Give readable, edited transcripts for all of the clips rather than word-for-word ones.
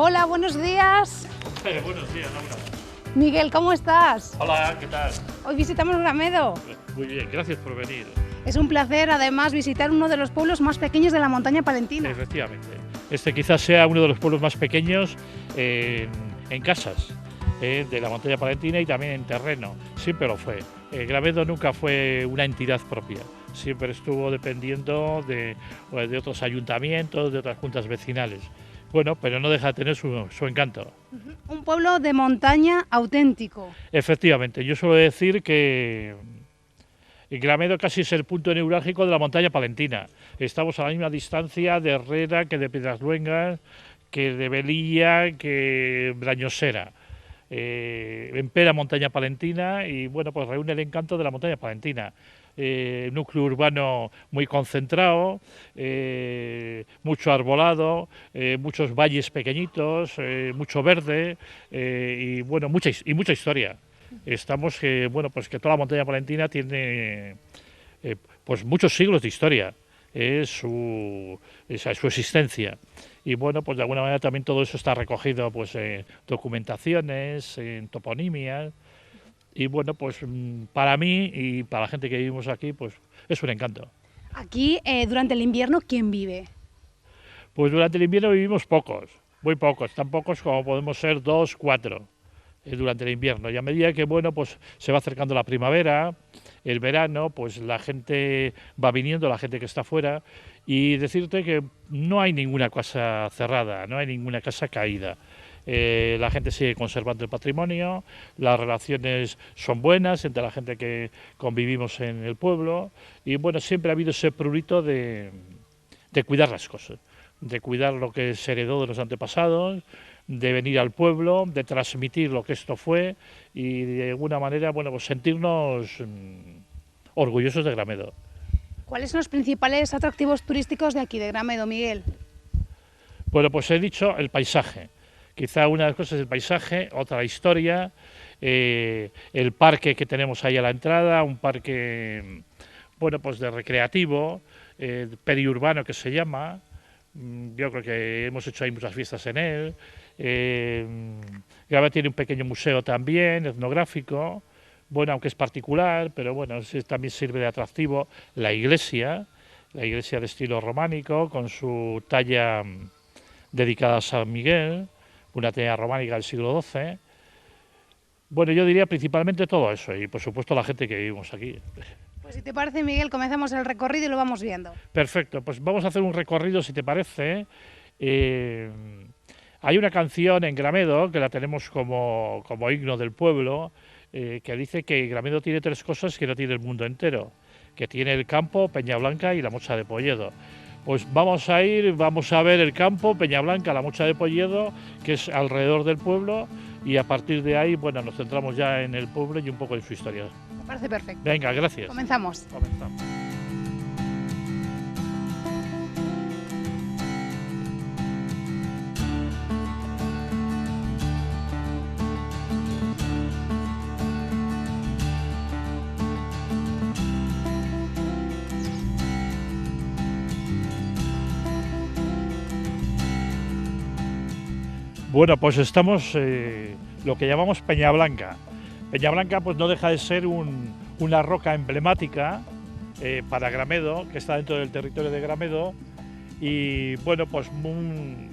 Hola, buenos días. Buenos días, Laura. Miguel, ¿cómo estás? Hola, ¿qué tal? Hoy visitamos Gramedo. Muy bien, gracias por venir. Es un placer, además, visitar uno de los pueblos más pequeños de la montaña palentina. Efectivamente. Este quizás sea uno de los pueblos más pequeños en casas de la montaña palentina y también en terreno. Siempre lo fue. Gramedo nunca fue una entidad propia. Siempre estuvo dependiendo de otros ayuntamientos, de otras juntas vecinales. Bueno, pero no deja de tener su encanto. Un pueblo de montaña auténtico. Efectivamente, yo suelo decir que Gramedo casi es el punto neurálgico de la montaña palentina. Estamos a la misma distancia de Herrera que de Pedrasluengas, que de Velilla, que Brañosera. En plena montaña palentina y bueno, pues reúne el encanto de la montaña palentina. Núcleo urbano muy concentrado, mucho arbolado, muchos valles pequeñitos, mucho verde y bueno, mucha historia. Estamos bueno, pues que toda la montaña palentina tiene pues muchos siglos de historia, su existencia. Y bueno, pues de alguna manera también todo eso está recogido pues en documentaciones, en toponimias. Y bueno, pues para mí y para la gente que vivimos aquí, pues es un encanto. Aquí, durante el invierno, ¿quién vive? Pues durante el invierno vivimos pocos, muy pocos, tan pocos como podemos ser 2, 4 durante el invierno. Y a medida que bueno, pues se va acercando la primavera, el verano, pues la gente va viniendo, la gente que está fuera, y decirte que no hay ninguna casa cerrada, no hay ninguna casa caída. La gente sigue conservando el patrimonio, las relaciones son buenas entre la gente que convivimos en el pueblo y bueno, siempre ha habido ese prurito de cuidar las cosas, de cuidar lo que se heredó de los antepasados, de venir al pueblo, de transmitir lo que esto fue y de alguna manera, bueno, pues sentirnos orgullosos de Gramedo. ¿Cuáles son los principales atractivos turísticos de aquí, de Gramedo, Miguel? Bueno, pues he dicho el paisaje. Quizá una de las cosas es el paisaje, otra la historia, el parque que tenemos ahí a la entrada, un parque, bueno, pues de recreativo, periurbano que se llama. Yo creo que hemos hecho ahí muchas fiestas en él. Gramedo tiene un pequeño museo también, etnográfico, bueno, aunque es particular, pero bueno, también sirve de atractivo. La iglesia de estilo románico, con su talla dedicada a San Miguel, una talla románica del siglo XII. Bueno, yo diría principalmente todo eso y por supuesto la gente que vivimos aquí. Pues si te parece, Miguel, comenzamos el recorrido y lo vamos viendo. Perfecto, pues vamos a hacer un recorrido si te parece. Hay una canción en Gramedo que la tenemos como himno del pueblo que dice que Gramedo tiene 3 cosas que no tiene el mundo entero, que tiene el campo, Peñablanca y la Mocha de Polledo. Pues vamos a ir, vamos a ver el campo, Peñablanca, la Mocha de Polledo, que es alrededor del pueblo, y a partir de ahí, bueno, nos centramos ya en el pueblo y un poco en su historia. Me parece perfecto. Venga, gracias. Comenzamos. Comenzamos. Bueno, pues estamos lo que llamamos Peñablanca. Peñablanca pues no deja de ser una roca emblemática para Gramedo, que está dentro del territorio de Gramedo, y bueno, pues un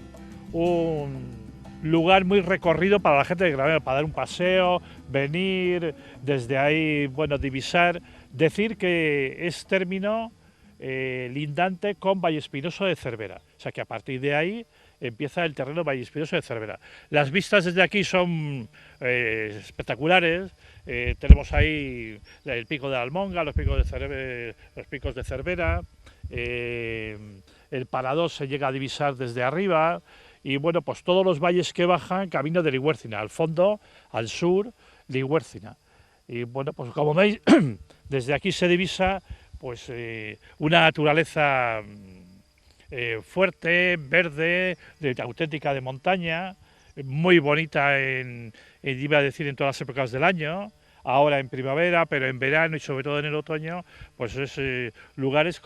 lugar muy recorrido para la gente de Gramedo, para dar un paseo, venir, desde ahí, bueno, divisar, decir que es término lindante con Vallespinoso de Cervera, o sea que a partir de ahí empieza el terreno Vallespinoso de Cervera. Las vistas desde aquí son espectaculares. Tenemos ahí el pico de la Almonga, los picos de Cervera. El Parador se llega a divisar desde arriba. Y bueno, pues todos los valles que bajan camino de Ligüércina. Al fondo, al sur, Ligüércina. Y bueno, pues como veis, desde aquí se divisa pues una naturaleza fuerte, verde, auténtica de montaña, muy bonita iba a decir en todas las épocas del año, ahora en primavera, pero en verano y sobre todo en el otoño, pues es lugares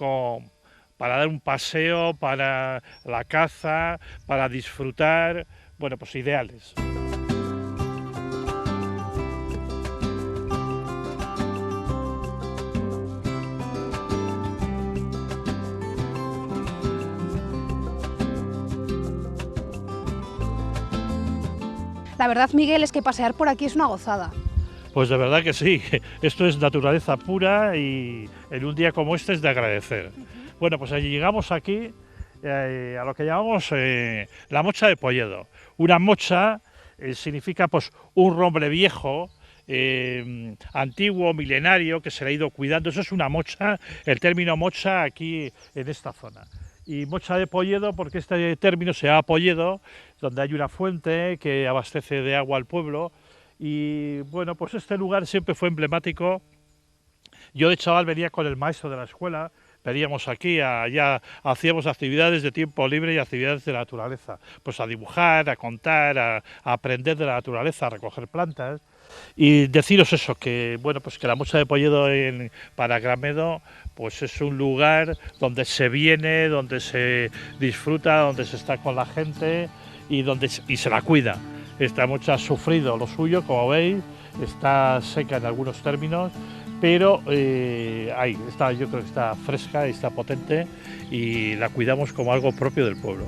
para dar un paseo, para la caza, para disfrutar, bueno, pues ideales. La verdad, Miguel, es que pasear por aquí es una gozada. Pues de verdad que sí, esto es naturaleza pura y en un día como este es de agradecer. Bueno, pues allí llegamos aquí a lo que llamamos la mocha de Polledo. Una mocha significa pues un roble viejo, antiguo, milenario, que se le ha ido cuidando. Eso es una mocha, el término mocha aquí en esta zona. Y mocha de Polledo porque este término se llama Polledo, donde hay una fuente que abastece de agua al pueblo. Y bueno, pues este lugar siempre fue emblemático. Yo de chaval venía con el maestro de la escuela, veníamos aquí, allá hacíamos actividades de tiempo libre y actividades de la naturaleza, pues a dibujar, a contar, a aprender de la naturaleza, a recoger plantas. Y deciros eso, que bueno, pues que la mocha de Polledo para Gramedo pues es un lugar donde se viene, donde se disfruta, donde se está con la gente y se la cuida. Esta mocha ha sufrido lo suyo, como veis, está seca en algunos términos, pero ahí está, yo creo que está fresca, está potente y la cuidamos como algo propio del pueblo.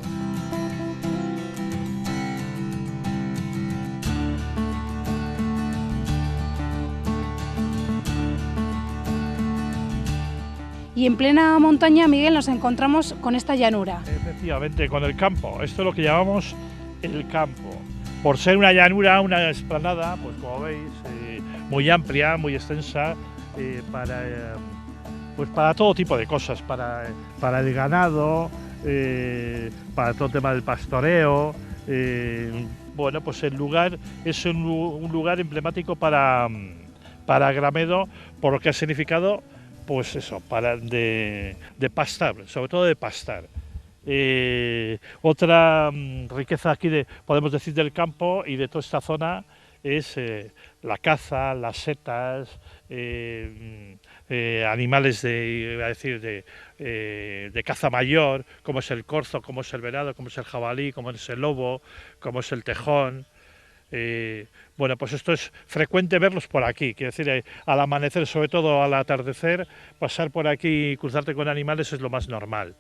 Y en plena montaña, Miguel, nos encontramos con esta llanura. Efectivamente, con el campo. Esto es lo que llamamos el campo. Por ser una llanura, una explanada, pues como veis, muy amplia, muy extensa, pues para todo tipo de cosas, para el ganado, para todo el tema del pastoreo. Bueno, pues el lugar es un lugar emblemático para Gramedo, por lo que ha significado, pues eso, de pastar, sobre todo de pastar. Otra riqueza aquí podemos decir del campo y de toda esta zona es la caza, las setas, animales de caza mayor, como es el corzo, como es el venado, como es el jabalí, como es el lobo, como es el tejón. Bueno, pues esto es frecuente verlos por aquí, quiero decir, al amanecer, sobre todo al atardecer, pasar por aquí y cruzarte con animales es lo más normal.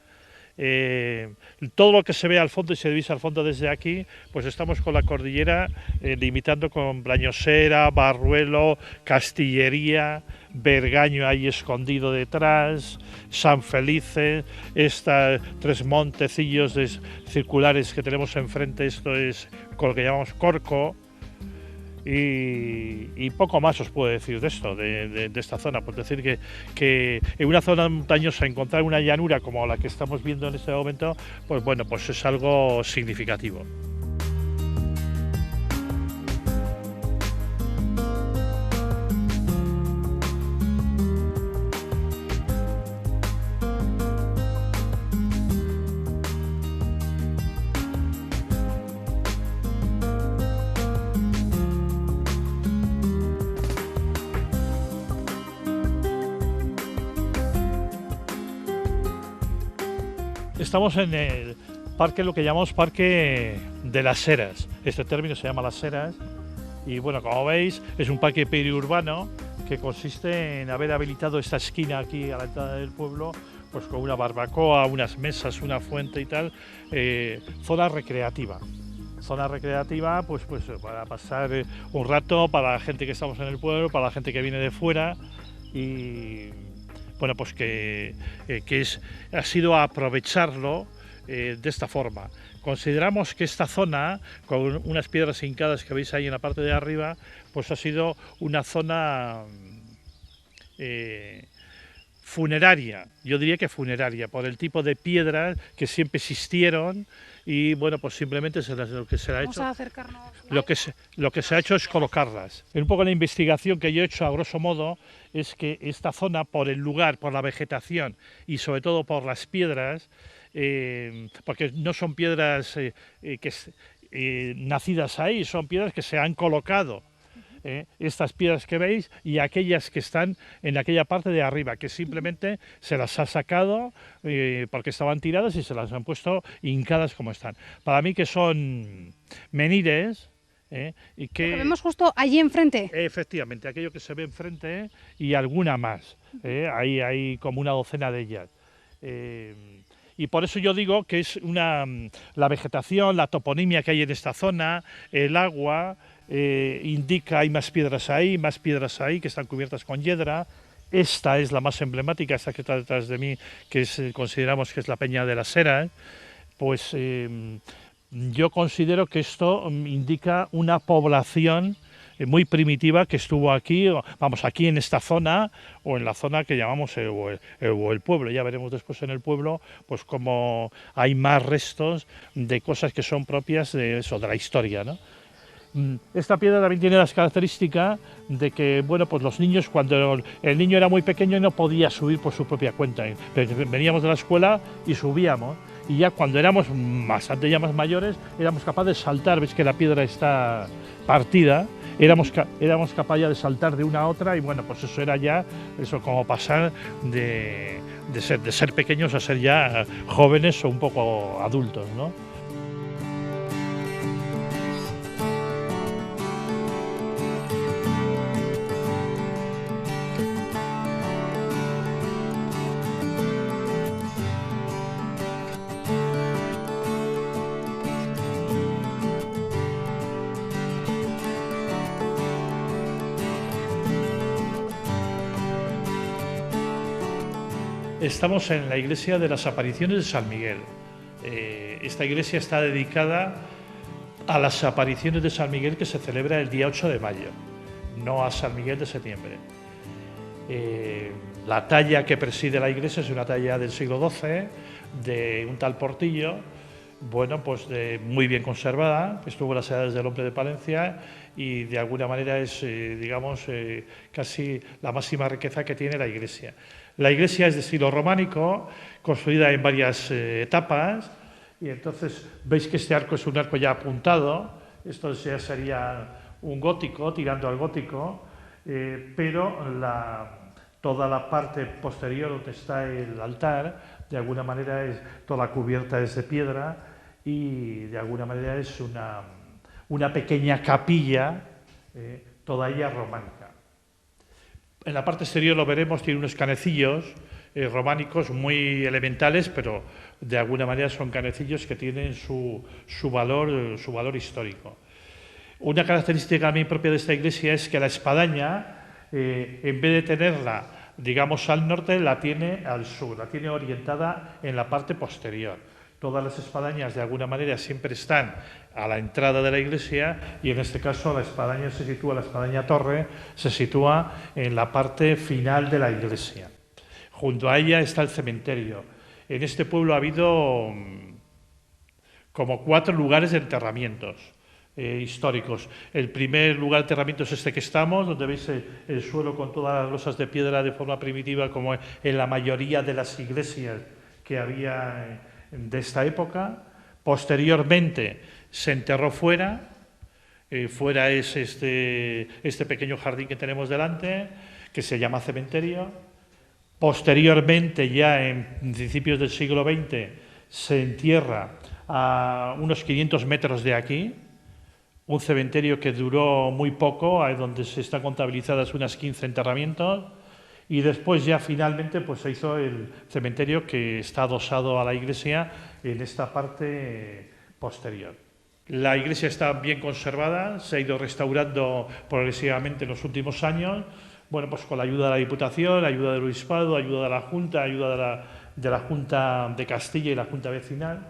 Todo lo que se ve al fondo y se divisa al fondo desde aquí, pues estamos con la cordillera limitando con Brañosera, Barruelo, Castillería, Bergaño ahí escondido detrás, San Felice, estas 3 montecillos circulares que tenemos enfrente, esto es con lo que llamamos Corco. Y poco más os puedo decir de esto, de esta zona. Por decir que en una zona montañosa encontrar una llanura como la que estamos viendo en este momento, pues bueno, pues es algo significativo. Estamos en el parque, lo que llamamos Parque de las Heras. Este término se llama Las Heras y bueno, como veis, es un parque periurbano que consiste en haber habilitado esta esquina aquí a la entrada del pueblo, pues con una barbacoa, unas mesas, una fuente y tal, zona recreativa. Zona recreativa, pues para pasar un rato para la gente que estamos en el pueblo, para la gente que viene de fuera y bueno, pues ha sido aprovecharlo de esta forma. Consideramos que esta zona, con unas piedras hincadas que veis ahí en la parte de arriba, pues ha sido una zona funeraria, yo diría que funeraria, por el tipo de piedras que siempre existieron y bueno, pues simplemente lo que se ha hecho. Lo que se ha hecho es colocarlas. Un poco la investigación que yo he hecho a grosso modo es que esta zona, por el lugar, por la vegetación y sobre todo por las piedras, porque no son piedras nacidas ahí, son piedras que se han colocado. estas piedras que veis y aquellas que están en aquella parte de arriba, que simplemente se las ha sacado porque estaban tiradas y se las han puesto hincadas como están. Para mí que son menires. Y que lo vemos justo allí enfrente. Efectivamente, aquello que se ve enfrente y alguna más. Ahí hay como una docena de ellas. Y por eso yo digo que es la vegetación, la toponimia que hay en esta zona, el agua, indica hay más piedras ahí, que están cubiertas con hiedra. Esta es la más emblemática, esta que está detrás de mí, que consideramos que es la Peña de las Heras. Pues yo considero que esto indica una población muy primitiva que estuvo aquí, vamos, aquí en esta zona o en la zona que llamamos el pueblo. Ya veremos después en el pueblo pues como hay más restos de cosas que son propias de eso, de la historia, ¿no? Esta piedra también tiene las características de que, bueno, pues los niños, cuando el niño era muy pequeño no podía subir por su propia cuenta. Veníamos de la escuela y subíamos, y ya cuando éramos bastante ya más mayores éramos capaces de saltar. Ves que la piedra está partida, éramos capaces ya de saltar de una a otra, y bueno, pues eso era ya eso, como pasar de ser pequeños a ser ya jóvenes o un poco adultos, ¿no? Estamos en la iglesia de las Apariciones de San Miguel. Esta iglesia está dedicada a las apariciones de San Miguel, que se celebra el día 8 de mayo, no a San Miguel de septiembre. La talla que preside la iglesia es una talla del siglo XII, de un tal Portillo, bueno, pues muy bien conservada, estuvo en las Edades del Hombre de Palencia y de alguna manera es, digamos, casi la máxima riqueza que tiene la iglesia. La iglesia es de estilo románico, construida en varias etapas, y entonces veis que este arco es un arco ya apuntado. Esto ya sería un gótico, tirando al gótico, pero toda la parte posterior donde está el altar, de alguna manera toda la cubierta es de piedra y de alguna manera es una pequeña capilla, toda ella románica. En la parte exterior lo veremos, tiene unos canecillos románicos muy elementales, pero de alguna manera son canecillos que tienen su valor histórico. Una característica también propia de esta iglesia es que la espadaña, en vez de tenerla, digamos, al norte, la tiene al sur, la tiene orientada en la parte posterior. Todas las espadañas, de alguna manera, siempre están a la entrada de la iglesia, y en este caso la espadaña torre, se sitúa en la parte final de la iglesia. Junto a ella está el cementerio. En este pueblo ha habido como 4 lugares de enterramientos históricos. El primer lugar de enterramiento es este que estamos, donde veis el suelo con todas las losas de piedra de forma primitiva, como en la mayoría de las iglesias que había de esta época. Posteriormente se enterró fuera. Fuera es este pequeño jardín que tenemos delante, que se llama cementerio. Posteriormente, ya en principios del siglo XX, se entierra a unos 500 metros de aquí, un cementerio que duró muy poco, donde se están contabilizadas unas 15 enterramientos, y después ya finalmente pues se hizo el cementerio que está adosado a la iglesia en esta parte posterior. La iglesia está bien conservada, se ha ido restaurando progresivamente en los últimos años, bueno, pues con la ayuda de la Diputación, la ayuda del Obispado, ayuda de la Junta, ayuda de la Junta de Castilla y la Junta Vecinal,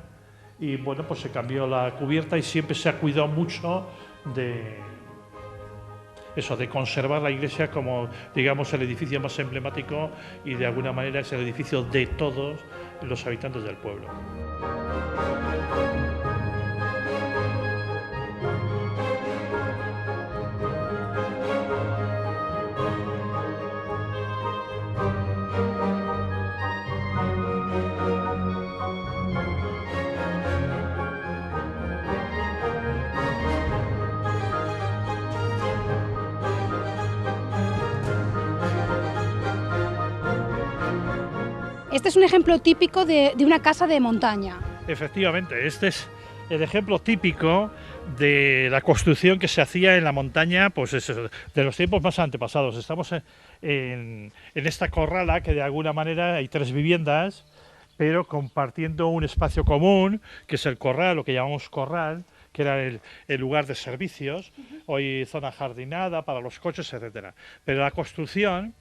y bueno, pues se cambió la cubierta y siempre se ha cuidado mucho de conservar la iglesia como, digamos, el edificio más emblemático, y de alguna manera es el edificio de todos los habitantes del pueblo. Este es un ejemplo típico de una casa de montaña. Efectivamente, este es el ejemplo típico de la construcción que se hacía en la montaña, pues eso, de los tiempos más antepasados. Estamos en esta corrala que de alguna manera hay 3 viviendas, pero compartiendo un espacio común, que es el corral, lo que llamamos corral, que era el lugar de servicios, hoy zona jardinada para los coches, etcétera. Pero la construcción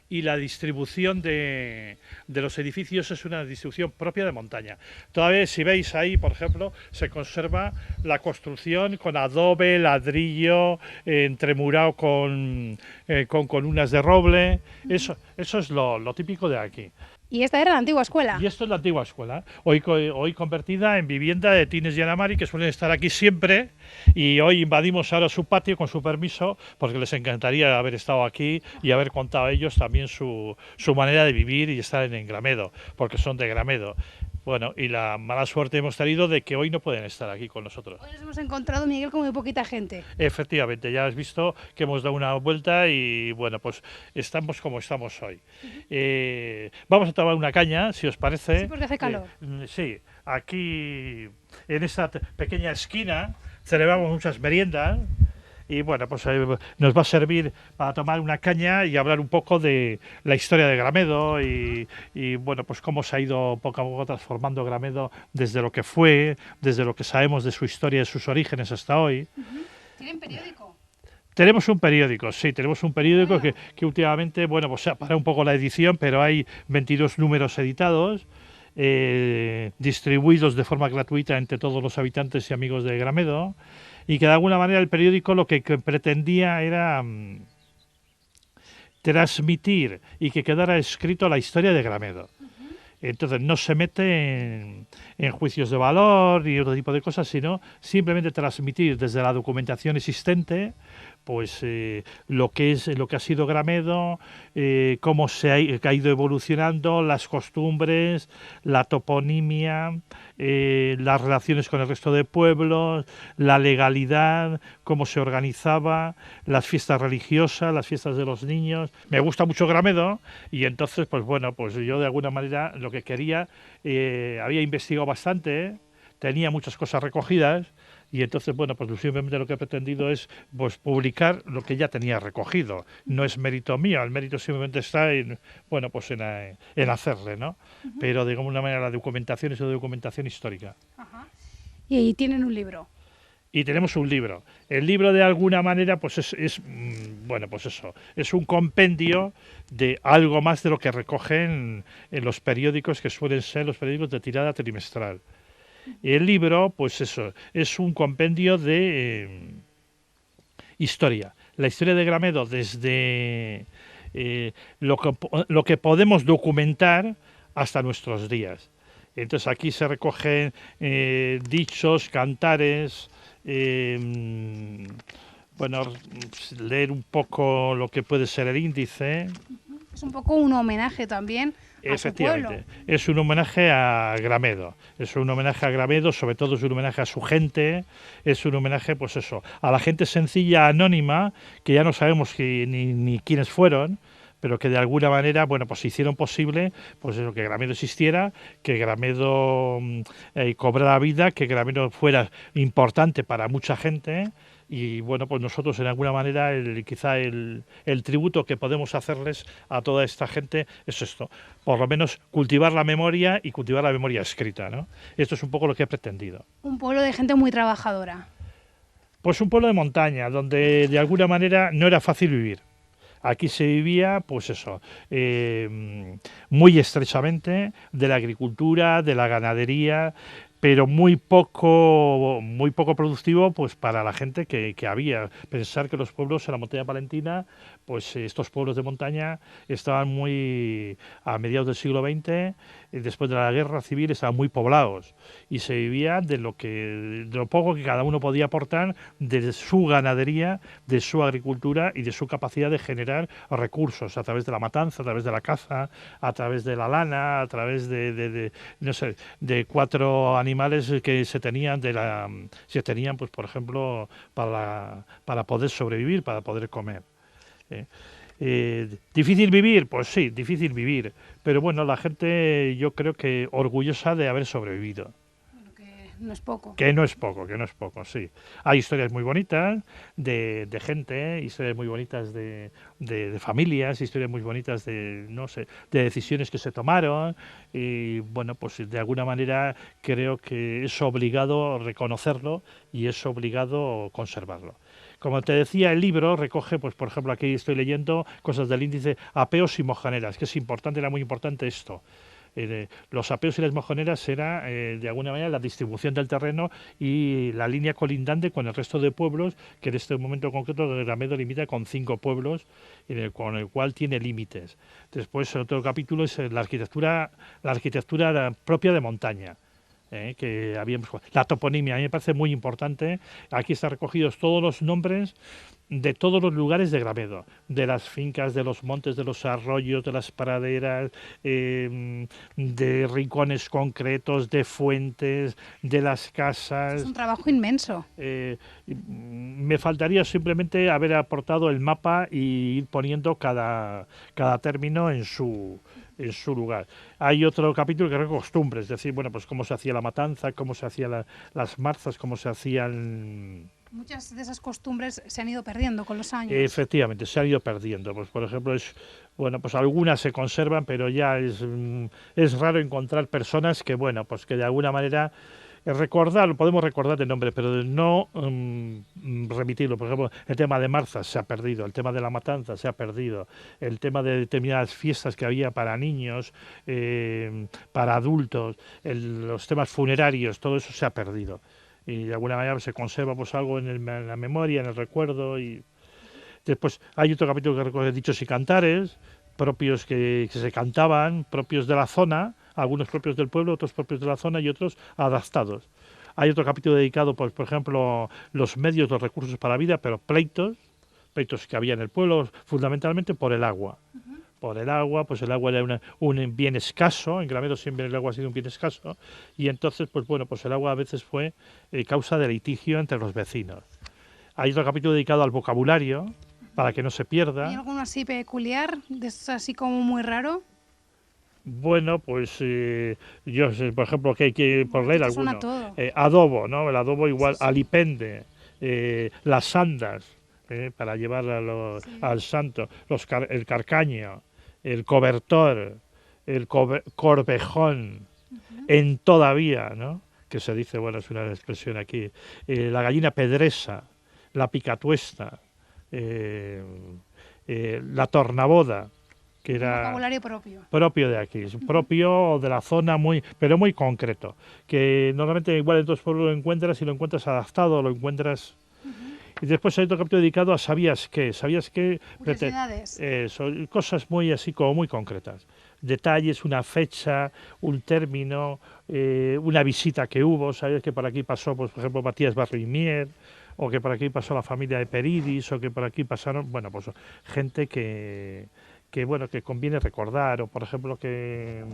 y la distribución de los edificios es una distribución propia de montaña. Todavía, si veis ahí, por ejemplo, se conserva la construcción con adobe, ladrillo, entremurado con columnas de roble. Eso es lo típico de aquí. Y esta era la antigua escuela. Y esto es la antigua escuela, hoy convertida en vivienda de Tines y Anamari, que suelen estar aquí siempre, y hoy invadimos ahora su patio con su permiso, porque les encantaría haber estado aquí y haber contado a ellos también su manera de vivir y estar en Gramedo, porque son de Gramedo. Bueno, y la mala suerte hemos tenido de que hoy no pueden estar aquí con nosotros. Hoy nos hemos encontrado, Miguel, con muy poquita gente. Efectivamente, ya has visto que hemos dado una vuelta y bueno, pues estamos como estamos hoy. Vamos a tomar una caña, si os parece. Sí, porque hace calor. Sí, aquí en esta pequeña esquina celebramos muchas meriendas. Y bueno, pues nos va a servir para tomar una caña y hablar un poco de la historia de Gramedo y bueno, pues cómo se ha ido poco a poco transformando Gramedo desde lo que fue, desde lo que sabemos de su historia, de sus orígenes hasta hoy. ¿Tienen periódico? Tenemos un periódico, sí, tenemos un periódico que últimamente, bueno, pues se ha parado un poco la edición, pero hay 22 números editados, distribuidos de forma gratuita entre todos los habitantes y amigos de Gramedo, y que de alguna manera el periódico lo que pretendía era transmitir y que quedara escrito la historia de Gramedo. Entonces no se mete en juicios de valor y otro tipo de cosas, sino simplemente transmitir desde la documentación existente pues lo que ha sido Gramedo, cómo ha ido evolucionando, las costumbres, la toponimia, las relaciones con el resto de pueblos, la legalidad, cómo se organizaba, las fiestas religiosas, las fiestas de los niños. Me gusta mucho Gramedo y entonces, pues bueno, pues yo de alguna manera lo que quería, había investigado bastante, tenía muchas cosas recogidas. Y entonces, bueno, pues simplemente lo que he pretendido es pues publicar lo que ya tenía recogido. No es mérito mío, el mérito simplemente está en, bueno, pues en hacerle, ¿no? Pero de alguna manera la documentación es una documentación histórica. Ajá. Y ahí tienen un libro. Y tenemos un libro. El libro de alguna manera pues bueno, pues eso, es un compendio de algo más de lo que recogen en los periódicos que suelen ser los periódicos de tirada trimestral. El libro, pues eso, es un compendio de historia. La historia de Gramedo desde lo que podemos documentar hasta nuestros días. Entonces aquí se recogen dichos, cantares, bueno, leer un poco lo que puede ser el índice. Es un poco un homenaje también a su pueblo. Efectivamente, es un homenaje a Gramedo, es un homenaje a Gramedo, sobre todo es un homenaje a su gente, es un homenaje, pues eso, a la gente sencilla, anónima, que ya no sabemos ni quiénes fueron, pero que de alguna manera, bueno, pues hicieron posible, pues eso, que Gramedo existiera, que Gramedo cobrara vida, que Gramedo fuera importante para mucha gente. Y bueno, pues nosotros en alguna manera quizá el tributo que podemos hacerles a toda esta gente es esto, por lo menos cultivar la memoria y cultivar la memoria escrita, ¿no? Esto es un poco lo que he pretendido. Un pueblo de gente muy trabajadora. Pues un pueblo de montaña, donde de alguna manera no era fácil vivir. Aquí se vivía, pues eso, muy estrechamente de la agricultura, de la ganadería, pero muy poco productivo pues para la gente que había. Pensar que los pueblos en la montaña palentina, pues estos pueblos de montaña estaban muy, a mediados del siglo XX, después de la guerra civil, estaban muy poblados y se vivía de lo poco que cada uno podía aportar de su ganadería, de su agricultura y de su capacidad de generar recursos a través de la matanza, a través de la caza, a través de la lana, a través no sé, de 4 animales que se tenían pues por ejemplo para poder sobrevivir, para poder comer. ¿Difícil vivir? Pues sí, difícil vivir. Pero bueno, la gente yo creo que orgullosa de haber sobrevivido. Bueno, que no es poco. Que no es poco, sí. Hay historias muy bonitas de gente, historias muy bonitas de familias, historias muy bonitas de, no sé, de decisiones que se tomaron y bueno, pues de alguna manera creo que es obligado reconocerlo y es obligado conservarlo. Como te decía, el libro recoge, pues por ejemplo, aquí estoy leyendo cosas del índice apeos y mojaneras, que es importante, era muy importante esto. Los apeos y las mojoneras era, de alguna manera, la distribución del terreno y la línea colindante con el resto de pueblos, que en este momento concreto Gramedo limita con 5 pueblos, con el cual tiene límites. Después, otro capítulo es la arquitectura propia de montaña. Que habíamos, la toponimia, a mí me parece muy importante. Aquí están recogidos todos los nombres de todos los lugares de Gramedo, de las fincas, de los montes, de los arroyos, de las praderas, de rincones concretos, de fuentes, de las casas. Es un trabajo inmenso. Me faltaría simplemente haber aportado el mapa y ir poniendo cada término en su lugar. Hay otro capítulo que es costumbres, es decir, bueno, pues cómo se hacía la matanza, cómo se hacían las marzas, cómo se hacían. Muchas de esas costumbres se han ido perdiendo con los años. Efectivamente, se han ido perdiendo. Pues, por ejemplo, bueno, pues algunas se conservan, pero ya es raro encontrar personas que, bueno, pues que de alguna manera podemos recordar de nombre, pero de no remitirlo. Por ejemplo, el tema de marzas se ha perdido, el tema de la matanza se ha perdido, el tema de determinadas fiestas que había para niños, para adultos, los temas funerarios, todo eso se ha perdido. Y de alguna manera se conserva pues algo en la memoria, en el recuerdo. Y después hay otro capítulo que recoge dichos y cantares propios que se cantaban, propios de la zona, algunos propios del pueblo, otros propios de la zona y otros adaptados. Hay otro capítulo dedicado, pues, por ejemplo, los medios, los recursos para la vida, pero pleitos que había en el pueblo, fundamentalmente por el agua. Por el agua, pues el agua era un bien escaso, en Gramedo siempre el agua ha sido un bien escaso, y entonces, pues bueno, pues el agua a veces fue causa de litigio entre los vecinos. Hay otro capítulo dedicado al vocabulario, para que no se pierda. ¿Hay alguno así peculiar, así como muy raro? Bueno, pues yo sé, por ejemplo, por leer alguno. Todo. Adobo, ¿no? El adobo igual, Sí, sí. alipende, las sandas, para llevar al santo, el carcaño, el cobertor, el corvejón, en todavía, ¿no? Que se dice, bueno, es una expresión aquí, la gallina pedresa, la picatuesta, la tornaboda, que era Un vocabulario propio de aquí, es propio de la zona, pero muy concreto, que normalmente igual en todos los pueblos lo encuentras y lo encuentras adaptado, lo encuentras. Y después hay otro capítulo dedicado a ¿sabías qué? Curiosidades. Son cosas muy así como muy concretas. Detalles, una fecha, un término, una visita que hubo. ¿Sabías que por aquí pasó, pues, por ejemplo, Matías Barrimier? O que por aquí pasó la familia de Peridis, o que por aquí pasaron, bueno, pues gente que bueno, que conviene recordar, o por ejemplo que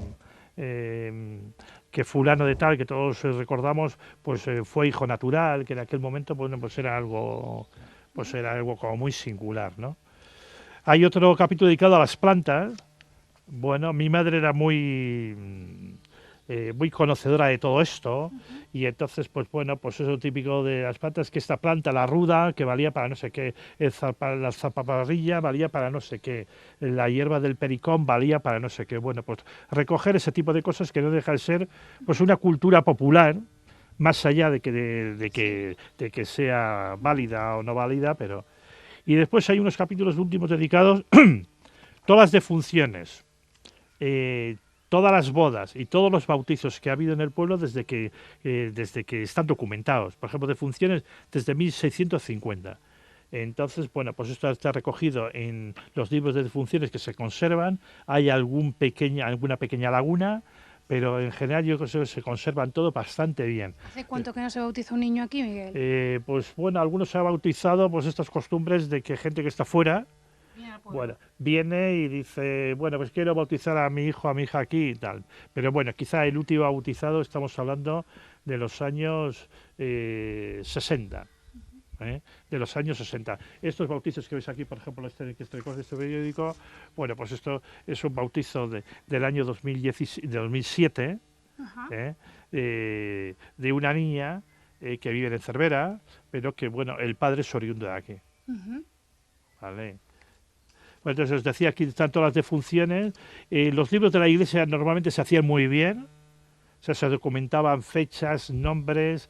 fulano de tal, que todos recordamos, pues fue hijo natural, que en aquel momento pues era algo como muy singular, ¿no? Hay otro capítulo dedicado a las plantas. Bueno, mi madre era muy conocedora de todo esto y entonces pues bueno, pues eso típico de las plantas, que esta planta, la ruda, que valía para no sé qué, la zapaparrilla valía para no sé qué, la hierba del pericón valía para no sé qué. Bueno, pues recoger ese tipo de cosas que no deja de ser pues una cultura popular, más allá de que sea válida o no válida, pero. Y después hay unos capítulos últimos dedicados todas las defunciones, todas las bodas y todos los bautizos que ha habido en el pueblo desde que están documentados. Por ejemplo, defunciones desde 1650. Entonces, bueno, pues esto está recogido en los libros de defunciones que se conservan. Hay alguna pequeña laguna, pero en general yo creo que se conservan todo bastante bien. ¿Hace cuánto que no se bautiza un niño aquí, Miguel? Pues bueno, algunos se han bautizado, pues estas costumbres de que gente que está fuera, bueno, viene y dice, bueno, pues quiero bautizar a mi hijo, a mi hija aquí y tal. Pero bueno, quizá el último bautizado estamos hablando de los años 60. de los años 60. Estos bautizos que veis aquí, por ejemplo, este periódico, bueno, pues esto es un bautizo del año 2007, de una niña que vive en Cervera, pero que, bueno, el padre es oriundo de aquí. ¿Vale? Bueno, entonces os decía aquí tanto las defunciones, los libros de la iglesia normalmente se hacían muy bien, o sea, se documentaban fechas, nombres,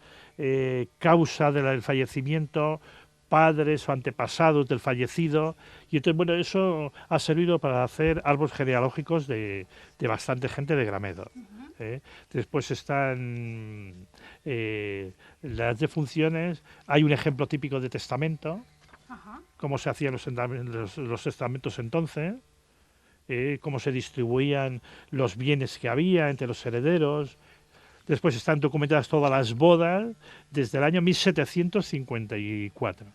causa del fallecimiento, padres o antepasados del fallecido, y entonces, bueno, eso ha servido para hacer árboles genealógicos de bastante gente de Gramedo. Después están las defunciones, hay un ejemplo típico de testamento, cómo se hacían los testamentos entonces, cómo se distribuían los bienes que había entre los herederos. Después están documentadas todas las bodas desde el año 1754.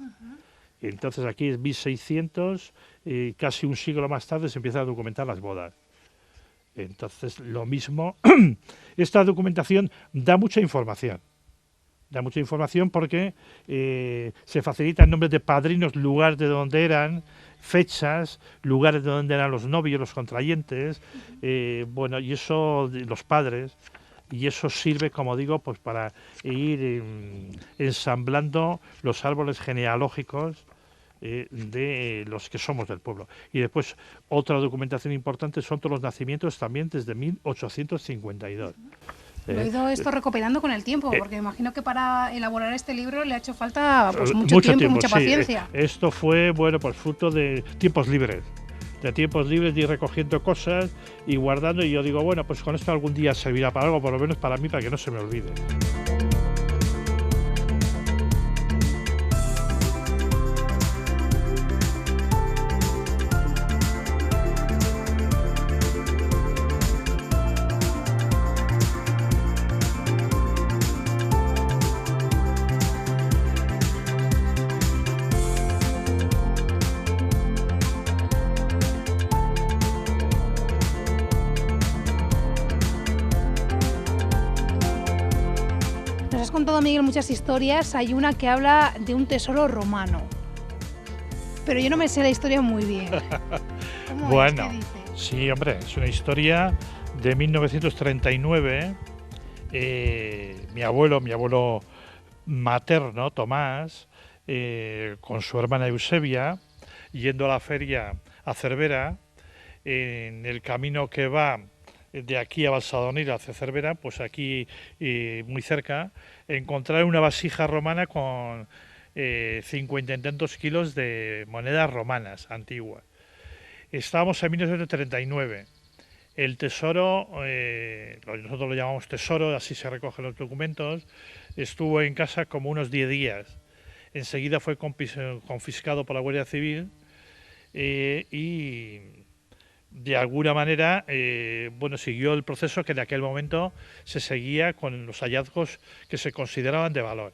Y entonces aquí es 1600, casi un siglo más tarde se empiezan a documentar las bodas. Entonces, lo mismo, esta documentación da mucha información. Da mucha información porque se facilitan nombres de padrinos, lugares de donde eran, fechas, lugares de donde eran los novios, los contrayentes, bueno, y eso, los padres, y eso sirve, como digo, pues para ir ensamblando los árboles genealógicos de los que somos del pueblo. Y después, otra documentación importante son todos los nacimientos también desde 1852. Lo he ido esto recopilando con el tiempo, porque imagino que para elaborar este libro le ha hecho falta pues, mucho tiempo, mucha paciencia. Sí, esto fue, bueno, pues fruto de tiempos libres. De tiempos libres de ir recogiendo cosas y guardando, y yo digo, bueno, pues con esto algún día servirá para algo, por lo menos para mí, para que no se me olvide. Nos has contado, Miguel, muchas historias. Hay una que habla de un tesoro romano, pero yo no me sé la historia muy bien. ¿Cómo Bueno, es? ¿Qué dice? sí, hombre, es una historia de 1939. Mi abuelo materno, Tomás, con su hermana Eusebia, yendo a la feria a Cervera, en el camino que va de aquí a Balsadonera hacia Cervera, pues aquí muy cerca, encontraron una vasija romana con 50 y tantos kilos de monedas romanas antiguas. Estábamos en 1939. El tesoro, nosotros lo llamamos tesoro, así se recogen los documentos, estuvo en casa como unos 10 días. Enseguida fue confiscado por la Guardia Civil y de alguna manera, bueno, siguió el proceso que en aquel momento se seguía con los hallazgos que se consideraban de valor.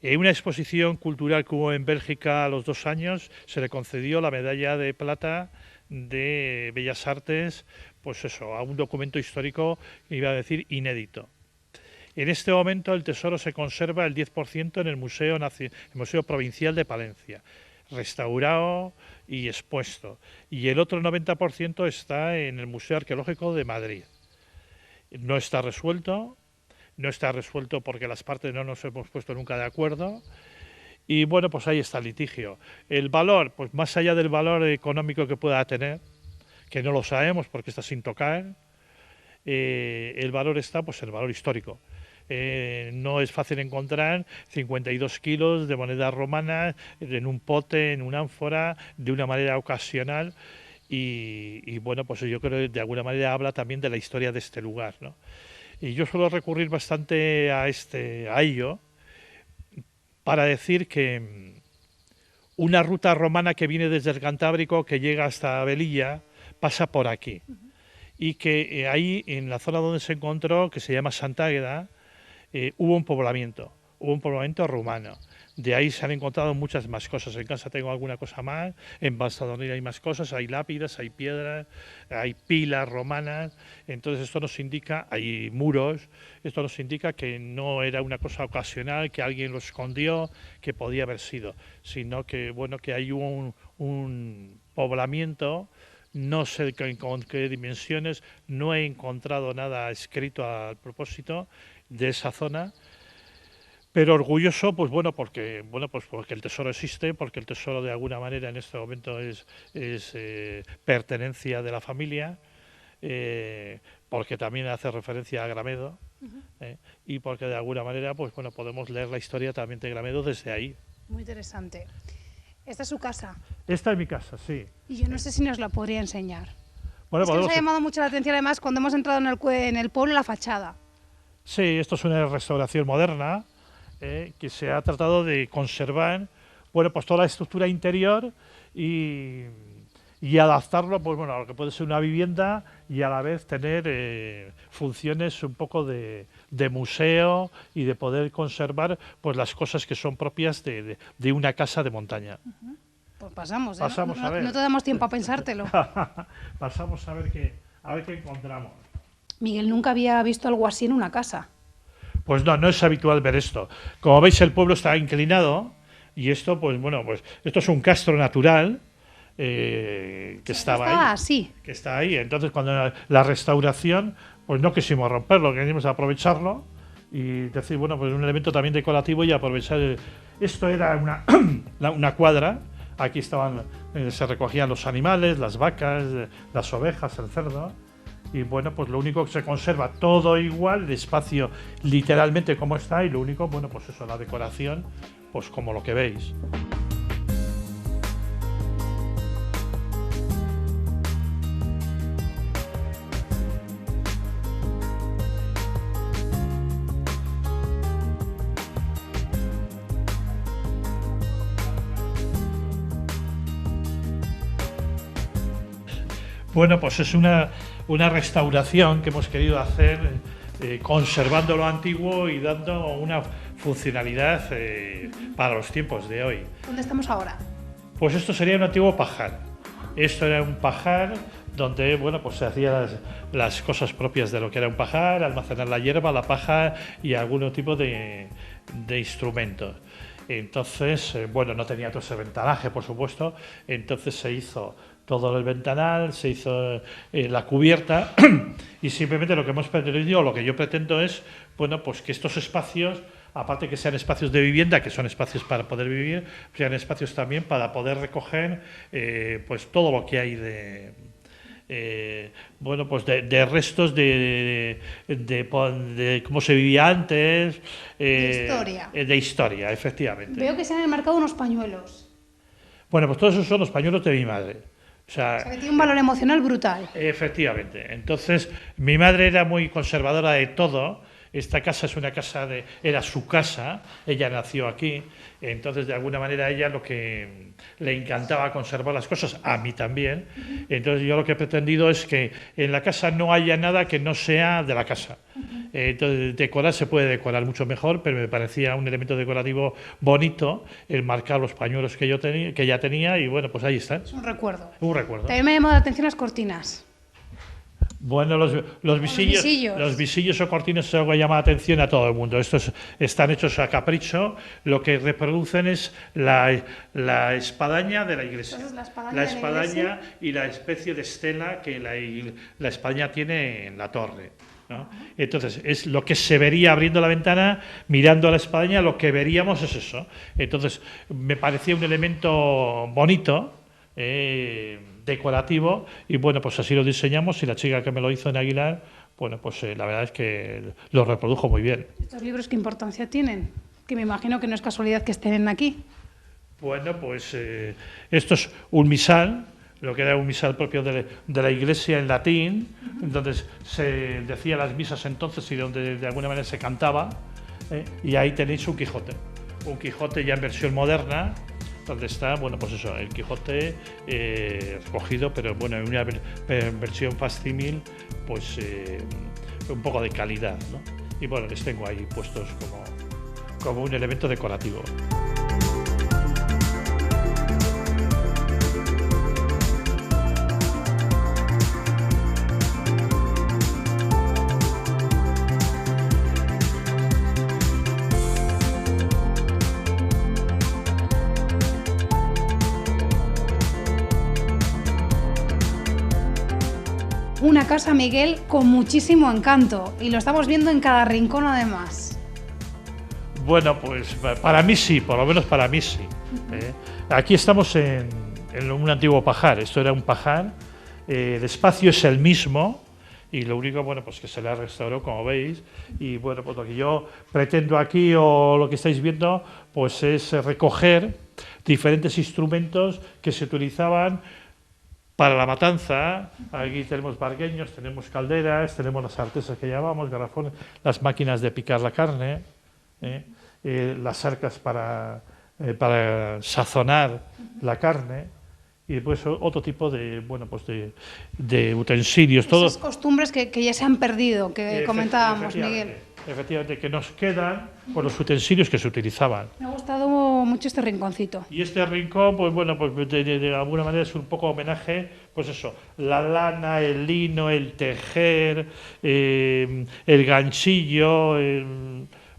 En una exposición cultural que hubo en Bélgica a los 2 años, se le concedió la medalla de plata de Bellas Artes, pues eso, a un documento histórico, iba a decir, inédito. En este momento el tesoro se conserva el 10% en el Museo Provincial de Palencia, restaurado y expuesto, y el otro 90% está en el Museo Arqueológico de Madrid. No está resuelto porque las partes no nos hemos puesto nunca de acuerdo, y bueno, pues ahí está el litigio. El valor, pues más allá del valor económico que pueda tener, que no lo sabemos porque está sin tocar, el valor está, pues el valor histórico. No es fácil encontrar 52 kilos de moneda romana en un pote, en una ánfora, de una manera ocasional, y bueno, pues yo creo que de alguna manera habla también de la historia de este lugar, ¿no? Y yo suelo recurrir bastante a ello para decir que una ruta romana que viene desde el Cantábrico, que llega hasta Velilla, pasa por aquí, y que ahí, en la zona donde se encontró, que se llama Sant'Àgueda, hubo un poblamiento. un poblamiento rumano. De ahí se han encontrado muchas más cosas. En casa tengo alguna cosa más, en Valsadolid hay más cosas, hay lápidas, hay piedras, hay pilas romanas. Entonces esto nos indica, hay muros, esto nos indica que no era una cosa ocasional, que alguien lo escondió, que podía haber sido, sino que, bueno, que hay un poblamiento. No sé con qué dimensiones, no he encontrado nada escrito al propósito de esa zona, pero orgulloso, pues porque el tesoro existe, porque el tesoro de alguna manera en este momento es pertenencia de la familia, porque también hace referencia a Gramedo, y porque de alguna manera podemos leer la historia también de Gramedo desde ahí. Muy interesante. ¿Esta es su casa? Esta es mi casa, sí. Y yo no sé si nos la podría enseñar. Bueno, es que nos ha llamado mucho la atención además cuando hemos entrado en el pueblo, la fachada. Sí, esto es una restauración moderna, que se ha tratado de conservar, pues toda la estructura interior y adaptarlo, a lo que puede ser una vivienda y a la vez tener funciones un poco de museo y de poder conservar pues las cosas que son propias de una casa de montaña. Pues pasamos, a ver. No te damos tiempo a pensártelo. Pasamos a ver qué encontramos. Miguel nunca había visto algo así en una casa. Pues no es habitual ver esto. Como veis, el pueblo está inclinado y esto, esto es un castro natural que estaba ahí. Que está ahí. Entonces, cuando la restauración, pues no quisimos romperlo, queríamos aprovecharlo y decir, pues un elemento también decorativo y aprovechar. Esto era una cuadra. Aquí se recogían los animales, las vacas, las ovejas, el cerdo. Y pues lo único que se conserva todo igual, el espacio literalmente como está, y lo único, la decoración, pues como lo que veis. Bueno, pues es una restauración que hemos querido hacer conservando lo antiguo y dando una funcionalidad para los tiempos de hoy. ¿Dónde estamos ahora? Pues esto sería un antiguo pajar. Esto era un pajar donde se hacían las cosas propias de lo que era un pajar, almacenar la hierba, la paja y algún tipo de instrumentos. Entonces, no tenía todo ese ventanaje, por supuesto, entonces se hizo todo el ventanal, se hizo la cubierta y simplemente lo que hemos pretendido, o lo que yo pretendo es, que estos espacios, aparte que sean espacios de vivienda, que son espacios para poder vivir, sean espacios también para poder recoger todo lo que hay de restos de cómo se vivía antes, de historia, efectivamente. Veo que se han enmarcado unos pañuelos. Pues todos esos son los pañuelos de mi madre. O sea, que tiene un valor emocional brutal. Efectivamente. Entonces, mi madre era muy conservadora de todo. Esta casa es una casa era su casa, ella nació aquí, entonces de alguna manera a ella lo que le encantaba conservar las cosas, a mí también. Entonces yo lo que he pretendido es que en la casa no haya nada que no sea de la casa. Entonces decorar se puede decorar mucho mejor, pero me parecía un elemento decorativo bonito el marcar los pañuelos que ella tenía y pues ahí están. Es un recuerdo. Un recuerdo. También me ha llamado la atención las cortinas. Bueno, los visillos o cortinas es algo que llama la atención a todo el mundo. Estos están hechos a capricho. Lo que reproducen es la espadaña de la iglesia. Entonces, la espadaña y la especie de estela que la espadaña tiene en la torre, ¿no? Entonces, es lo que se vería abriendo la ventana, mirando a la espadaña, lo que veríamos es eso. Entonces, me parecía un elemento bonito, decorativo, y pues así lo diseñamos, y la chica que me lo hizo en Aguilar, la verdad es que lo reprodujo muy bien. ¿Estos libros qué importancia tienen? Que me imagino que no es casualidad que estén aquí. Esto es un misal, lo que era un misal propio de la iglesia en latín, donde se decía las misas entonces y donde de alguna manera se cantaba, y ahí tenéis un Quijote ya en versión moderna, donde está, el Quijote recogido, pero en una versión facsímil, un poco de calidad, ¿no? Y les tengo ahí puestos como un elemento decorativo. Una casa, Miguel, con muchísimo encanto y lo estamos viendo en cada rincón además. Bueno, pues para mí sí, por lo menos para mí sí. Aquí estamos en un antiguo pajar, esto era un pajar, el espacio es el mismo y lo único, bueno, pues que se le ha restaurado, como veis, y bueno, pues lo que yo pretendo aquí o lo que estáis viendo, pues es recoger diferentes instrumentos que se utilizaban para la matanza. Aquí tenemos bargueños, tenemos calderas, tenemos las artesas que llamamos, garrafones, las máquinas de picar la carne, las arcas para sazonar la carne y después otro tipo de, bueno, pues de utensilios. Esas costumbres que ya se han perdido, que comentábamos, Miguel. Efectivamente, que nos quedan por los utensilios que se utilizaban. Me ha gustado mucho este rinconcito. Y este rincón, pues bueno, pues de alguna manera es un poco homenaje, pues eso, la lana, el lino, el tejer, el ganchillo,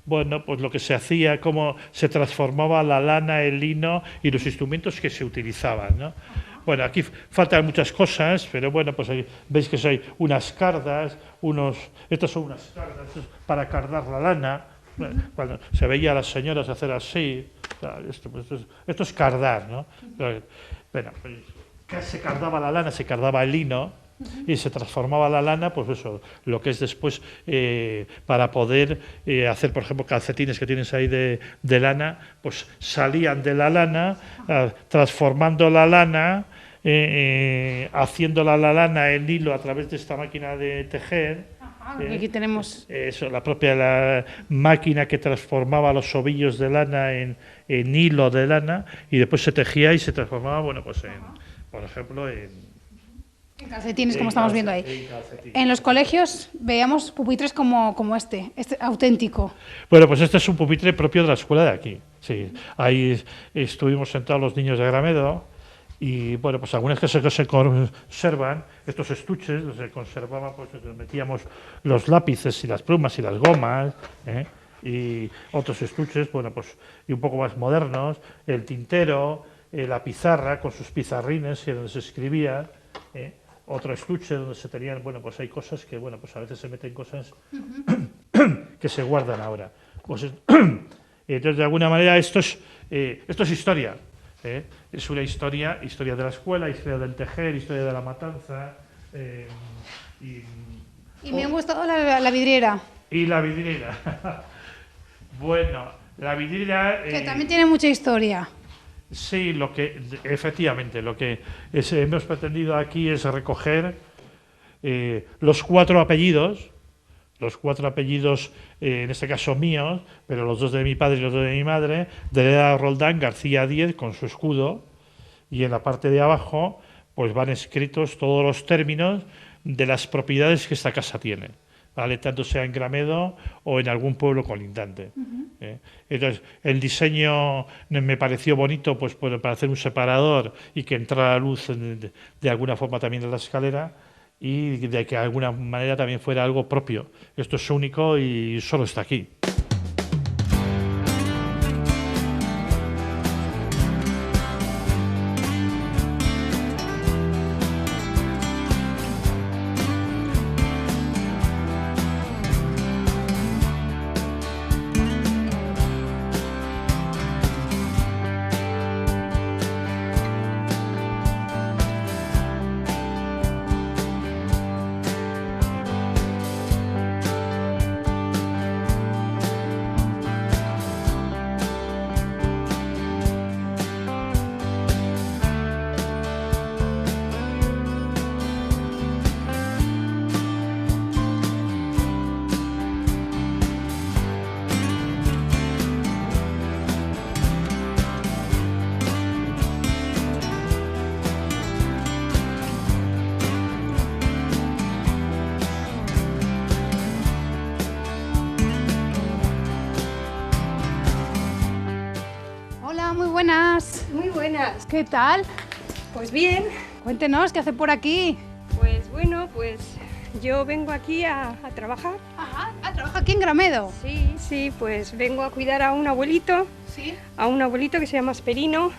bueno, pues lo que se hacía, cómo se transformaba la lana, el lino y los instrumentos que se utilizaban, ¿no? Bueno, aquí faltan muchas cosas, pero bueno, pues ahí veis que hay unas cardas, estas son unas cardas para cardar la lana. Cuando se veía a las señoras hacer así, esto es cardar, ¿no? Bueno, pues, se cardaba la lana, se cardaba el lino y se transformaba la lana, pues eso, lo que es después para poder hacer, por ejemplo, calcetines que tienes ahí de lana, pues salían de la lana, transformando la lana, haciéndola la lana, el hilo a través de esta máquina de tejer. Aquí tenemos eso, la máquina que transformaba los ovillos de lana en hilo de lana y después se tejía y se transformaba, bueno, pues por ejemplo, en calcetines, como estamos viendo ahí. En los colegios veíamos pupitres como este auténtico. Bueno, pues este es un pupitre propio de la escuela de aquí. Sí, ahí estuvimos sentados los niños de Gramedo y bueno, pues algunas que se conservan, estos estuches, se conservaban, pues metíamos los lápices y las plumas y las gomas, y otros estuches, bueno, pues y un poco más modernos, el tintero, la pizarra con sus pizarrines y donde se escribía, otro estuche donde se tenían, bueno, pues hay cosas que, bueno, pues a veces se meten cosas que se guardan ahora. Pues, entonces, de alguna manera, esto es historia. Es una historia de la escuela, historia del tejer, historia de la matanza. Y me ha gustado la vidriera. Y la vidriera. Bueno, la vidriera... que también tiene mucha historia. Sí, efectivamente, lo que hemos pretendido aquí es recoger los cuatro apellidos, en este caso míos, pero los dos de mi padre y los dos de mi madre, de Leda Roldán García Díez con su escudo, y en la parte de abajo pues van escritos todos los términos de las propiedades que esta casa tiene, ¿vale? Tanto sea en Gramedo o en algún pueblo colindante. Entonces, el diseño me pareció bonito, pues para hacer un separador y que entrara la luz de alguna forma también en la escalera y de que de alguna manera también fuera algo propio. Esto es único y solo está aquí. buenas. ¿Qué tal? Pues bien. Cuéntenos, ¿qué hace por aquí? Pues bueno, pues yo vengo aquí a trabajar. Ajá, trabaja aquí en Gramedo. Sí, pues vengo a cuidar a un abuelito. Sí. A un abuelito que se llama Asperino.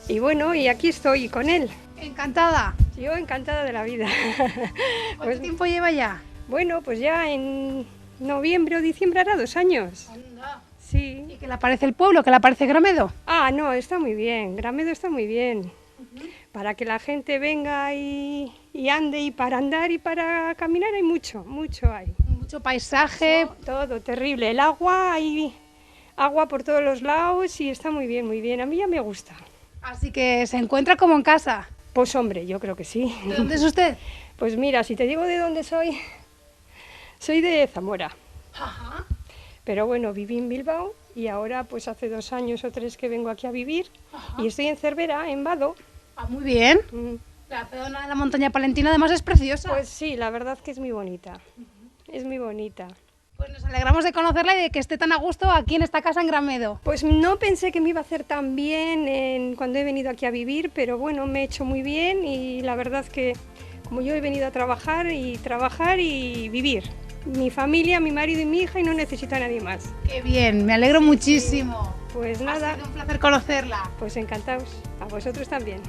Y bueno, y aquí estoy con él. Encantada. Yo encantada de la vida. ¿Cuánto tiempo lleva ya? Bueno, pues ya en noviembre o diciembre hará 2 años. Anda. Sí. ¿Y qué le parece el pueblo? ¿Qué le parece Gramedo? Ah, no, está muy bien. Gramedo está muy bien. Para que la gente venga y ande, y para andar y para caminar hay mucho hay. Mucho paisaje. Todo terrible. El agua, hay agua por todos los lados y está muy bien, muy bien. A mí ya me gusta. Así que se encuentra como en casa. Pues hombre, yo creo que sí. ¿De dónde es usted? Pues mira, si te digo de dónde soy de Zamora. Ajá. Pero bueno, viví en Bilbao y ahora pues hace 2 años o 3 que vengo aquí a vivir. Ajá. Y estoy en Cervera, en Vado. Ah, muy bien. La zona de la montaña palentina además es preciosa. Pues sí, la verdad que es muy bonita. Es muy bonita. Pues nos alegramos de conocerla y de que esté tan a gusto aquí en esta casa en Gramedo. Pues no pensé que me iba a hacer tan bien cuando he venido aquí a vivir, pero bueno, me he hecho muy bien y la verdad que como yo he venido a trabajar y vivir. Mi familia, mi marido y mi hija y no necesito a nadie más. Qué bien, me alegro muchísimo. Pues nada, Ha sido un placer conocerla. pues encantados. A vosotros también.